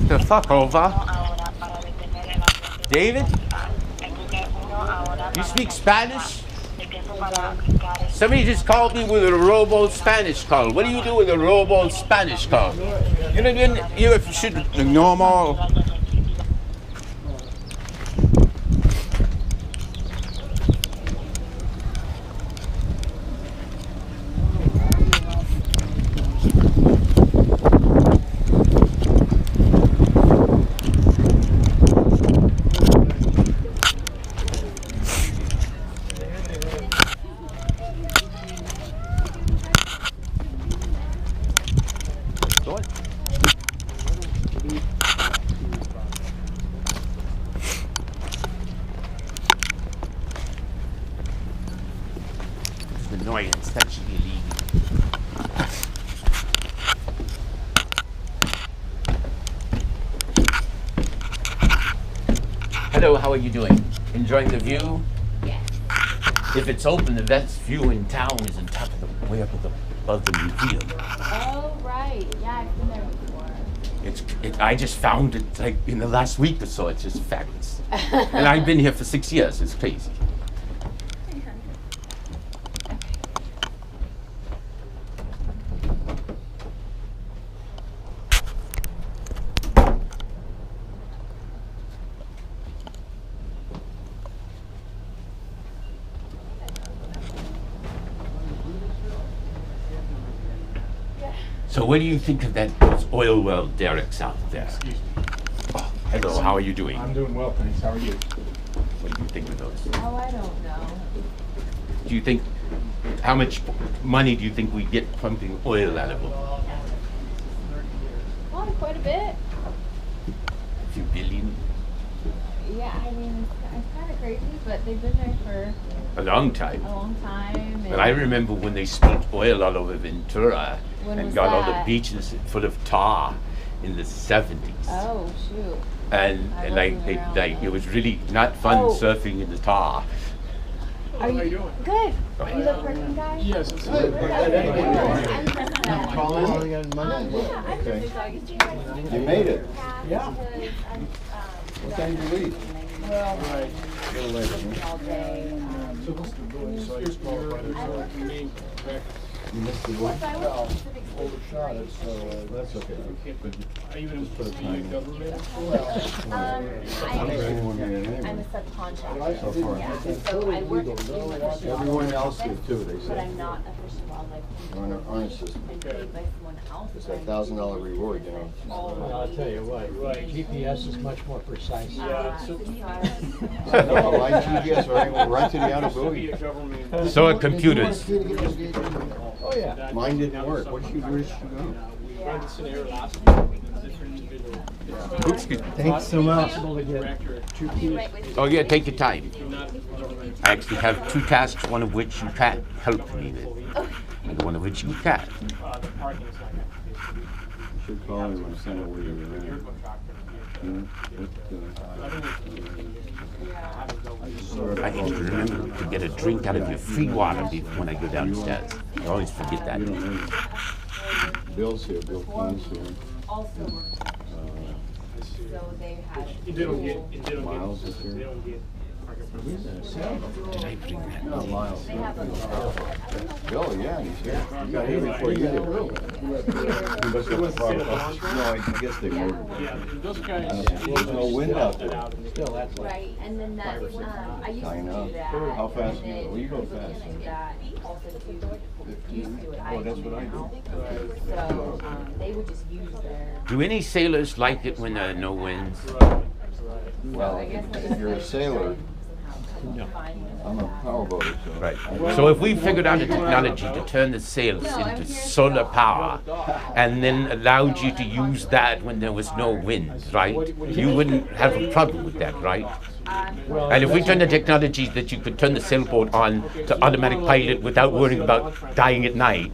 the fuck over? David? You speak Spanish? Somebody just called me with a robo Spanish call. What do you do with a robo Spanish call? You know, you should normal. Annoyance, that should be illegal. Hello, how are you doing? Enjoying the view? Yes. If it's open, the best view in town is on top of the, way up above the museum. Oh, right. Yeah, I've been there before. I just found it like in the last week or so. It's just fabulous. And I've been here for 6 years. It's crazy. So what do you think of those oil well derricks out there? Excuse me. Oh, hello, how are you doing? I'm doing well, thanks. How are you? What do you think of those? Oh, I don't know. Do you think, how much money do you think we get pumping oil out of them? Oh, quite a bit. A few billion? Yeah, I mean, it's kind of crazy, but they've been there for A long time. a long time. But I remember when they spilled oil all over Ventura When and was got all the that? beaches full of tar in the 70s. Oh, shoot. And I like, wasn't around like then. it was really not fun Oh. surfing in the tar. Are How you doing? Good. Go Are you ahead. the parking guy? Yes, it's I'm Krista. Calling on Monday? Yeah, I'm Okay. Krista. You made it. Yeah. What time did you leave? Well, right. A little later, huh? all day. So this is the building, so I just qualified as a main contractor. You missed the Yes, one? I was Pacific Overshot it, so That's okay. I even Just put a time in. government. Anyone did it I'm anyway. a subcontractor. So far. Yeah, so I work at the Fish and Everyone Wildlife else Office, did too, they but said. I'm not a Fish and Wildlife On our honor system. I'm paid by someone else. It's that $1,000 reward, you know. Well, I'll tell you what, Right. GPS is much more precise. Yeah, so- No, my GPS right to the outer buoy. government. So are computers. Oh, yeah. Mine didn't work. Where did you go? We run the scenario last week with different individuals. Excuse me. Thanks so much. Possible to get Director, two Oh yeah, take your time. not government. I actually have 2 tasks, one of which you can't help me with, and one of which you can. The parking is not going You should call him and send it where you're to be your at. contractor. I need to remember to get a drink out of your free water when I go downstairs. I always forget that. Bill's here, Bill Keen's here. Also work. So they had. They don't get, Miles is they here. don't get parking permits. Did I bring that? No, Miles. They have a. Bill, yeah, he's here. He got here before you did. He must have No, I guess they moved. Yeah, those guys. There's no wind out there. still, that's like, Right, and then that, I used I to know. do that. How fast and do you go? then Well, you go I was fast. looking into that also to used to do it. Oh, that's what I do. So, they would just use their. Do any sailors like it when there are no winds? Well, if you're a sailor, I'm a powerboater, so. Right. So if we figured out a technology to turn the sails into solar power and then allowed you to use that when there was no winds, right? You wouldn't have a problem with that, right? And if we turn the technology that you could turn the sailboat on to automatic pilot without worrying about dying at night,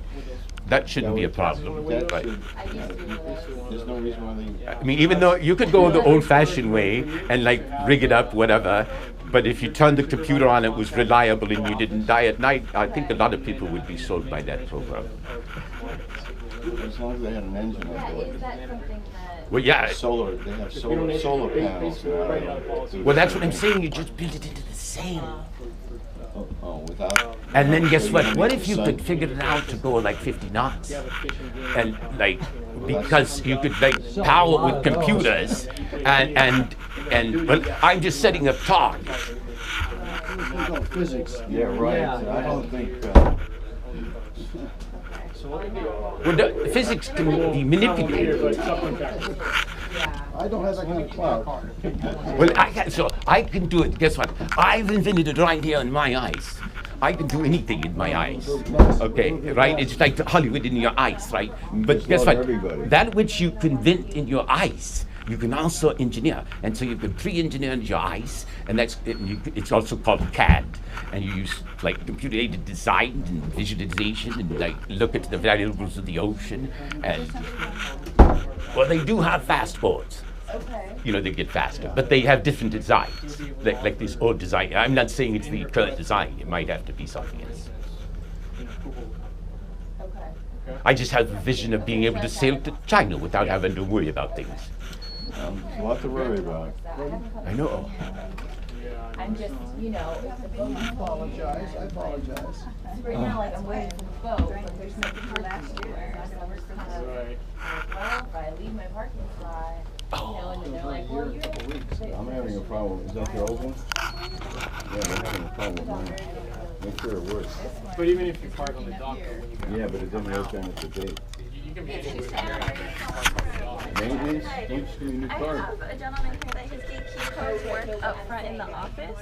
that shouldn't be a problem, That right? should, there's no reason why they. I mean, even though you could go the old-fashioned way and like rig it up, whatever, but if you turned the computer on, it was reliable and you didn't die at night, I think a lot of people would be sold by that program. As long as they had an engine Yeah, on board. is that something that? Well, yeah. Solar, they have solar panels now. Well, that's what I'm saying. You just build it into the sail. Oh, without? And then guess what? What if you could figure it out to go like 50 knots? And like, because you could like power with computers and well, I'm just setting up talk. Physics. Yeah, right. I don't think, Well, the physics can be manipulated. I don't have that kind of clout. Well, so I can do it. Guess what? I've invented it right here in my eyes. I can do anything in my eyes. Okay, right? It's like Hollywood in your eyes, right? But guess what? That which you can invent in your eyes, you can also engineer. And so you can pre-engineer in your eyes, and it's also called CAD. And you use like computer-aided design and visualization and like look at the variables of the ocean. And well, they do have fast boards. Okay. You know, they get faster, but they have different designs. Like this old design. I'm not saying it's the current design. It might have to be something else. Okay. I just have the vision of being able to sail to China without having to worry about things. A lot to worry about. I know. I'm just, you know, if the boat is full. I apologize. So right now, like, I'm waiting for the boat, but there's nothing for last year. So I'm just kind of, Right. well, if I leave my parking spot, you know, and then they're like, well, you're. I'm having a problem. Is that your old one? Yeah, they're having a problem with mine. Make sure it works. But even if you park on the dock, though, when you go, Yeah, but it didn't work down at the gate. you can be anywhere there. You can park on the dock. Maintenance? Don't just give me a new I card. have a gentleman here that his gate key cards work up front in the office,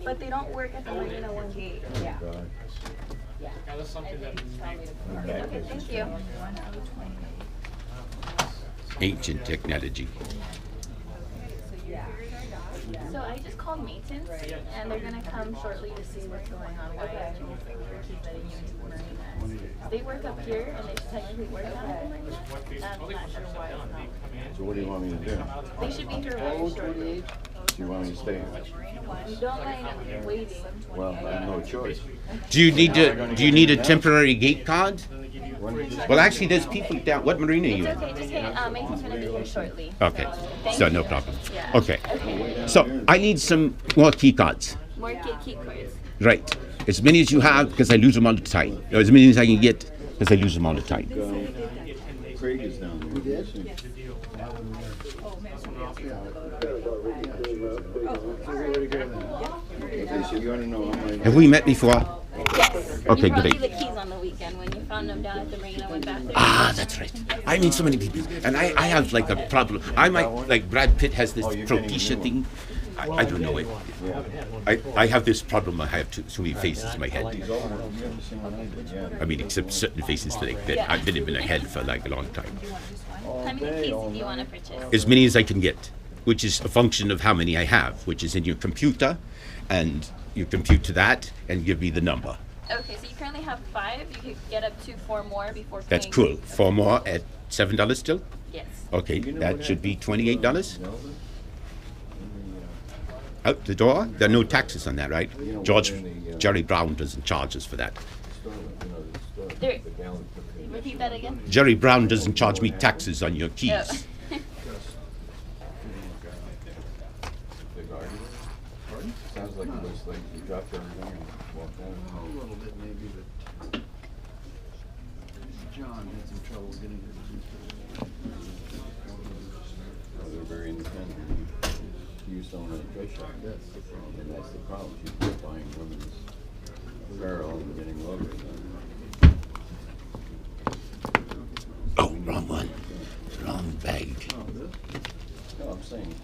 but they don't work at the Marina One gate. Yeah. God. Yeah, that's something that needs to be. Okay, thank you. Ancient technology. So I just called maintenance, and they're gonna come shortly to see what's going on. Why I keep letting you into Marina. They work up here, and they technically work down at the Marina. I'm not sure why it's not. So what do you want me to do? They should be here very shortly. Do you want me to stay? Don't mind waiting. Well, I have no choice. Do you need a temporary gate card? Well, actually, there's people down. What marina are you It's in? okay, just hit, maintenance gonna be here shortly. Okay, Thank so you. no problem. Yeah. Okay, so I need some more key cards. More key cards. Right, as many as you have because I lose them all the time. Or as many as I can get because I lose them all the time. Craig is down there. Okay, so you already know I'm like, Have we met before? Yes. Okay, you brought great. me the keys on the weekend when you found them down at the Marina. Went back there. Ah, that's right. I mean, so many people, and I have like a problem. I might like Brad Pitt has this propecia thing. I don't know it. I have this problem. I have so many faces in my head. you haven't seen what I did, yeah. I mean, except certain faces that I've been in my head for like a long time. How many keys do you want to purchase? As many as I can get, which is a function of how many I have, which is in your computer, and you compute to that and give me the number. Okay, so you currently have 5. You could get up to 4 more before. That's paying. cool. 4 more at $7 still? Yes. Okay, that should be $28. Out the door? There are no taxes on that, right? Jerry Brown doesn't charge us for that. There. Repeat that again. Jerry Brown doesn't charge me taxes on your keys. Oh. Sounds like it looks like you dropped everything and walked out. A little bit maybe, but John had some trouble getting her to They're very independent. You used to own a dress shop. That's the problem. And that's the problem. You keep buying women's apparel and getting logos on Oh, wrong one. Wrong bag. them. No, I'm saying.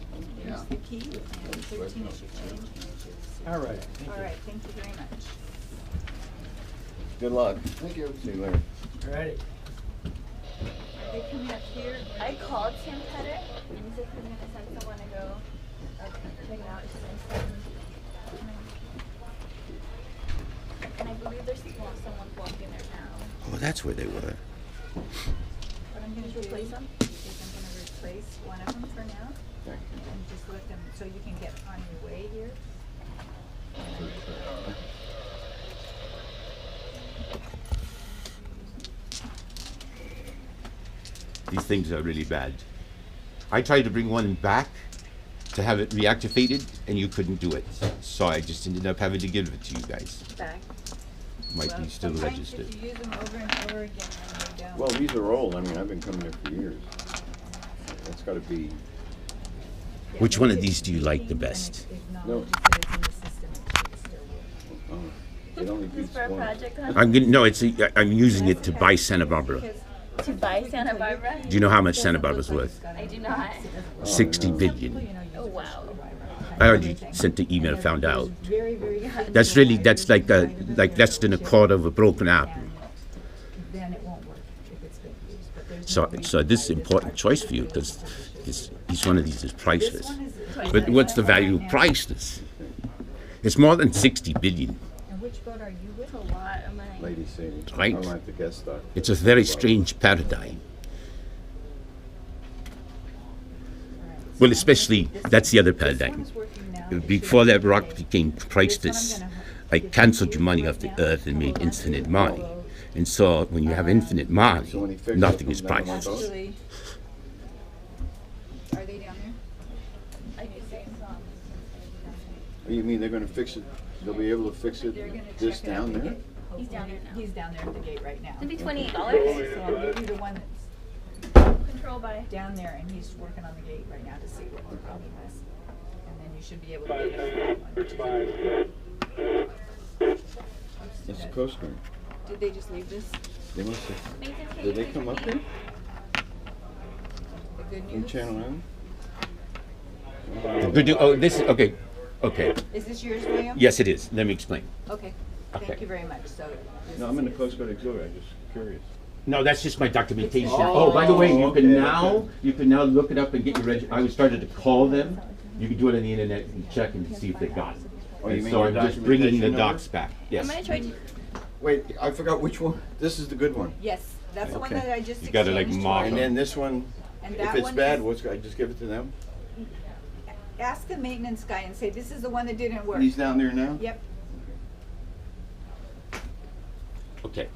Yeah. All right. All right, thank you very much. Good luck. Thank you. See you later. All righty. Are they coming up here? I called Tim Petter, and he said he was going to send someone to go check it out. And I believe there's someone walking there now. Oh, that's where they were. What I'm gonna do is I'm Replace them? gonna replace one of them for now, Thank you. and just let them, so you can get on your way here. These things are really bad. I tried to bring one back to have it reactivated, and you couldn't do it. So I just ended up having to give it to you guys. Back. Might be still Sometimes registered. if you use them over and over again, then they don't. Well, these are old. I mean, I've been coming here for years. That's got to be. Which one of these do you like the best? No. It only This beats is for a one. project, huh? No, I'm using it to buy Santa Barbara. To buy Santa Barbara? Do you know how much Santa Barbara's worth? I do not. 60 billion. Oh, wow. I already sent the email, found out. That's like less than a quarter of a broken apple. Then it won't work if it's been used, but there's So this is an important choice for you because each one of these is priceless. But what's the value of priceless? It's more than 60 billion. And which boat are you with? A lot of money. Lady Sadie. Right. I'm at the guest star. It's a very strange paradigm. Well, especially, that's the other paradigm. Before that rock became priceless, I canceled your money off the earth and made infinite money. And so when you have infinite money, So when he fixes nothing it, is comes down to my priceless. boat? Actually, are they down there? I do say so. You mean they're going to fix it? They'll be able to fix it They're gonna this check it out down the there? gate. He's down there now. He's down there at the gate right now. It'd be $28. So I'll give you the one that's Control by. down there, and he's working on the gate right now to see what the problem is. And then you should be able to get it. It's the Coast Guard. Did they just leave this? They must have. Nathan, can Did you they please come up repeat? here? The good From news? Channel Island? This is, okay. Is this yours, William? Yes, it is. Let me explain. Okay. Okay. Thank you very much. So. this No, I'm in the is- Coast Guard Auxiliary. I'm just curious. No, that's just my documentation. Oh, Oh, by the way, you okay, can now look it up and get your I was started to call them. You can do it on the internet and check and see if they got it. Oh, you And mean so your I'm just bringing the documentation number? docs back. I'm Yes. gonna try to. Wait, I forgot which one. This is the good one. Yes, that's the one Okay. that I just You gotta, like, exchanged mark for And you. then this one, And if that it's one bad, is- I just give it to them? Ask the maintenance guy and say, this is the one that didn't work. He's down there now? Yep. Okay.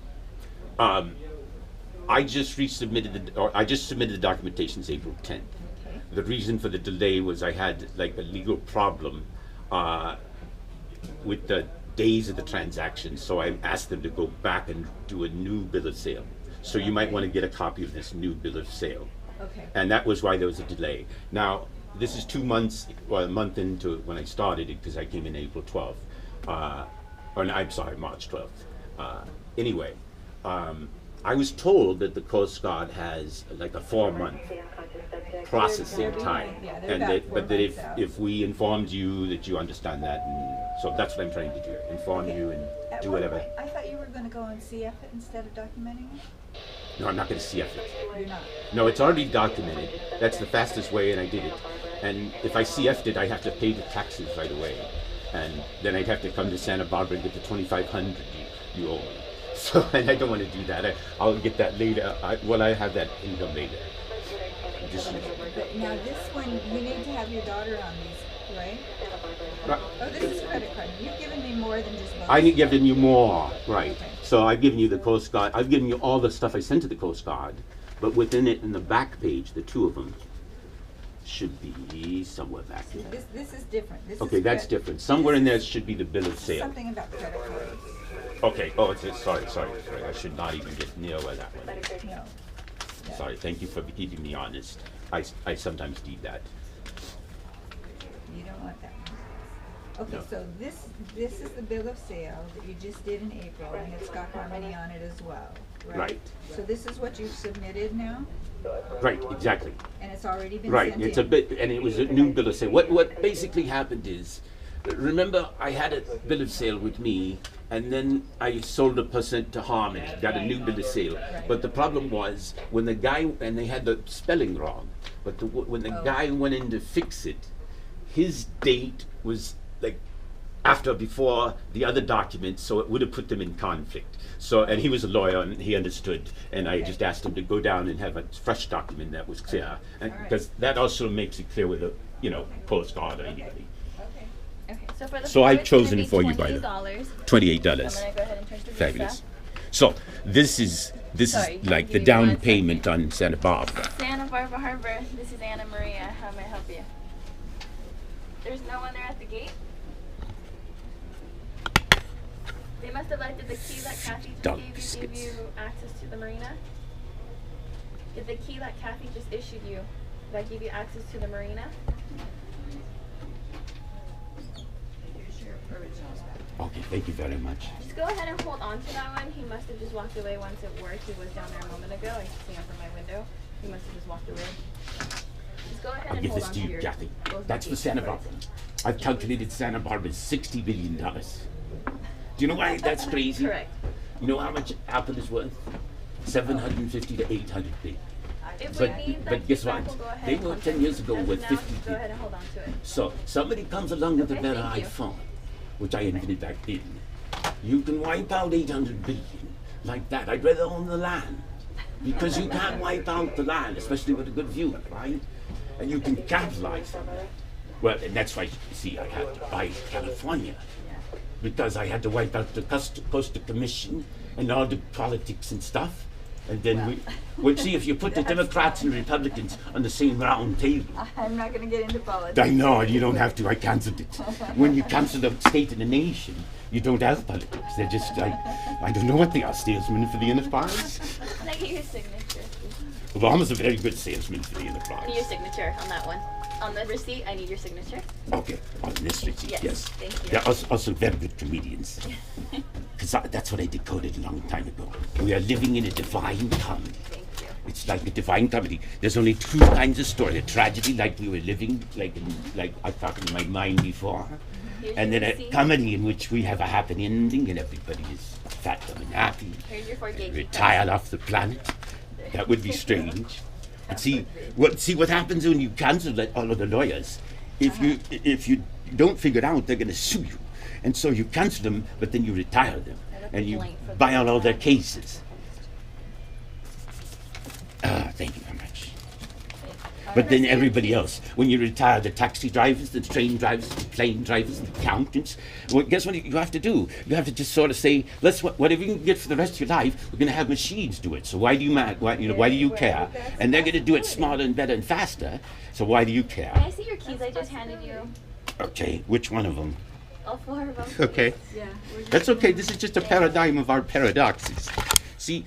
I just submitted the documentations April 10th. Okay. The reason for the delay was I had like a legal problem with the days of the transaction, so I asked them to go back and do a new bill of sale. So you might want to get a copy of this new bill of sale. Okay. And that was why there was a delay. Now, this is 2 months, well, a month into when I started it, because I came in April 12th. Or no, I'm sorry, March 12th. Anyway, I was told that the Coast Guard has like a 4-month processing They're time. behind, yeah, they're And about that, 4 but that months out. if we informed you that you understand that, and so that's what I'm trying to do, inform Okay. you and At do one whatever. point, I thought you were gonna go and CF it instead of documenting it? No, I'm not going to CF it. You're not. No, it's already documented. That's the fastest way, and I did it. And if I CF'd it, I have to pay the taxes right away. And then I'd have to come to Santa Barbara and get the $2,500 you owe me. So, and I don't want to do that. I'll get that later. I have that income later. Just, But now this one, you need to have your daughter on these, right? Right. Oh, this is credit card. You've given me more than just both. I need given you more, right? Okay. So I've given you the Coast Guard. I've given you all the stuff I sent to the Coast Guard, but within it, in the back page, the two of them should be somewhere back See, there. this is different. This Okay, is that's credit- different. Somewhere in there should be the bill of sale. Something about credit cards. Okay. Oh, sorry. I should not even get near where that one is. No. Yeah. Sorry. Thank you for keeping me honest. I sometimes need that. You don't want that one. Okay, No. so this is the bill of sale that you just did in April, and it's got Harmony on it as well, right? Right. So this is what you've submitted now, Right. Exactly. and it's already been Right. sent It's a in? bit, and it was a new bill of sale. What basically happened is, remember, I had a bill of sale with me, and then I sold a percent to Harmony, got a new bill of sale. But the problem was when the guy, and they had the spelling wrong, but when the Oh. guy went in to fix it, his date was like before the other documents, so it would have put them in conflict. So, and he was a lawyer and he understood, and I just asked him to go down and have a fresh document that was clear, and All right. because that also makes it clear with the Coast Guard or anybody. Okay. Okay, so for the So floor, I've it's gonna chosen be for you, by the way. $28. $28. I'm gonna go ahead and transfer Fabulous. So this is This Sorry, is like the give me down 1 payment on Santa Barbara. Santa Barbara Harbor, this is Anna Maria. How may I help you? There's no one there at the gate? They must have left. Did the key that Kathy just Dog gave biscuits. you access to the marina? Did the key that Kathy just issued you, that give you access to the marina? Here's your originals back. Okay, thank you very much. Just go ahead and hold on to that one. He must have just walked away once it worked. He was down there a moment ago. I can see him from my window. He must have just walked away. Just go ahead I'll and give hold this on to to you, your Kathy. those That's for keys Santa first. Barbara. I've calculated Santa Barbara's $60 billion. Do you know why that's crazy? Correct. You know how much Apple is worth? 750 to 800 billion. If But, we need that but guess key what? back, we'll go ahead They and were contact 10 years you. ago As of with now, 50 just go billion. ahead and hold on to it. So somebody comes along with a Okay, better thank you. iPhone, which I invented back then. You can wipe out 800 billion like that. I'd rather own the land because you can't wipe out the land, especially with a good view, right? And you can capitalize on it. Well, and that's why, you see, I had to buy California because I had to wipe out the Coastal Commission and all the politics and stuff. And then we'll see if you put the Democrats and Republicans on the same round table. I'm not gonna get into politics. I know, you don't have to. I cancelled it. When you cancel the state and the nation, you don't have politics. They're just like, I don't know what they are, salesmen for the enterprise. Can I get your signature? Obama's a very good salesman for the I need your enterprise. signature on that one. On the receipt, I need your signature. Okay, on this receipt, Yes, yes. thank you. They're also very good comedians. Because that's what I decoded a long time ago. We are living in a divine comedy. Thank you. It's like a divine comedy. There's only two kinds of story: a tragedy, like we were living, like I talked in my mind before, Here's and your then a receipt. comedy in which we have a happy ending and everybody is fat and happy, Here's your 4 and gatekeepers. retired off the planet. That would be strange. But see what happens when you cancel like all of the lawyers. If you don't figure it out, they're going to sue you, and so you cancel them, but then you retire them, and you buy out all their cases. Thank you very much. But then everybody else, when you retire, the taxi drivers, the train drivers, the plane drivers, the accountants, well, guess what you have to do? You have to just sort of say, whatever you can get for the rest of your life, we're going to have machines do it. So why do you care? And they're going to do it smarter and better and faster. So why do you care? Can I see your keys I just handed you? Okay, which one of them? All 4 of them. Okay, Yeah. that's okay. This is just a paradigm of our paradoxes. See,